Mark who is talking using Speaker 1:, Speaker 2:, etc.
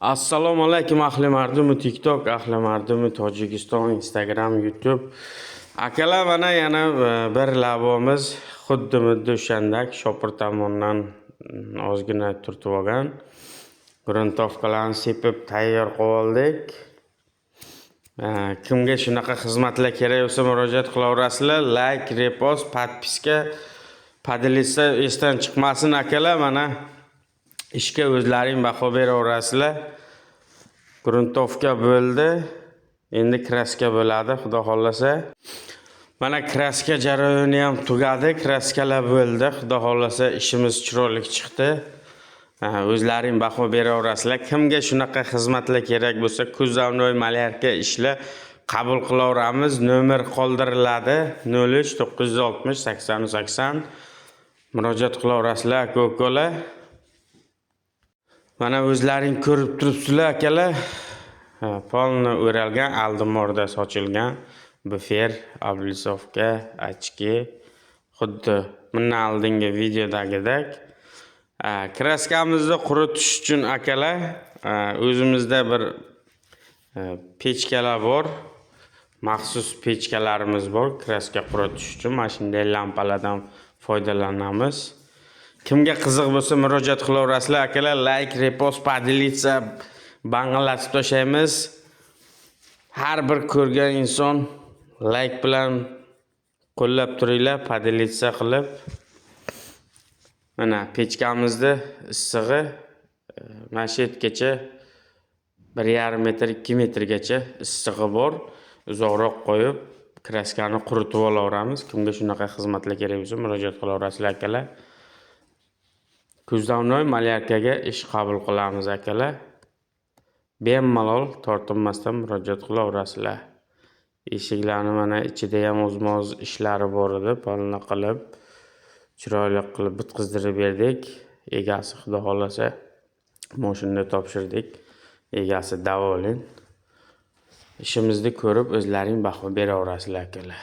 Speaker 1: Assalomu alaykum ahli mardumi TikTok, ahli mardumi Tojikiston, Instagram, YouTube. Akalar mana yana bir lavbomiz xuddi o'shandak shopir tomonidan ozgina turtib olgan. Gruntovkalarni sepib tayyor qilib oldik. Kimga shunaqa xizmatlar kerak bo'lsa murojaat qilaverasizlar. Like, repost, podpiska, podelitsa esdan chiqmasin akalar. Mana ishga o'zlaring baho beraverasizlar. Gruntovka bo'ldi. Endi kraska bo'ladi, xudo xolasa. Mana kraska jarayoni ham tugadi, kraskalar bo'ldi. Xudo xolasa ishimiz chiroyli chiqdi. O'zlaring baho beraverasizlar. Kimga shunaqa xizmatlar kerak bo'lsa, kuzovnoy malyarka ishlar qabul qilaveramiz. Nomer qoldiriladi 03 960 80 80. Murojaat qilaverasizlar aka-ukalar. Mana o'zlaring ko'rib turibsizlar akalar. Polni o'ralgan, aldimorda sochilgan bufer, oblisovka, ochki, xuddi bundan oldingi videodagidek. Kraskamizni quritish uchun akalar, o'zimizda bir pechkalar bor. Maxsus pechkalarimiz bor kraska quritish uchun. Mana shunday lampalardan foydalanamiz. Kimga qiziq bo'lsa murojaat qilaverasizlar akalar. Like, repost, podelitsa banglatib tashlaymiz. Har bir ko'rgan inson like bilan qo'llab turinglar, podelitsa qilib. Mana pechkamizda issig'i mana shu yergacha 1,5 metr 2 metrgacha issig'i bor. Uzoqroq qo'yib kraskani quritib olaveramiz. Kimga shunaqa xizmatlar kerak bo'lsa murojaat qilaverasizlar akalar. Kuzovnoy malyarkaga ish qabul qilamiz akalar. Bemalol tortinmasdan murojaat qilaverasizlar. Eshiklarni mana ichida ham o'zmoz ishlari bor edi, polni qilib, chiroyli qilib bitkizdirib berdik. Egasi xudo xolasa mashinada topshirdik. Egasi davoling. Ishimizni ko'rib o'zlaring baho beraverasizlar akalar.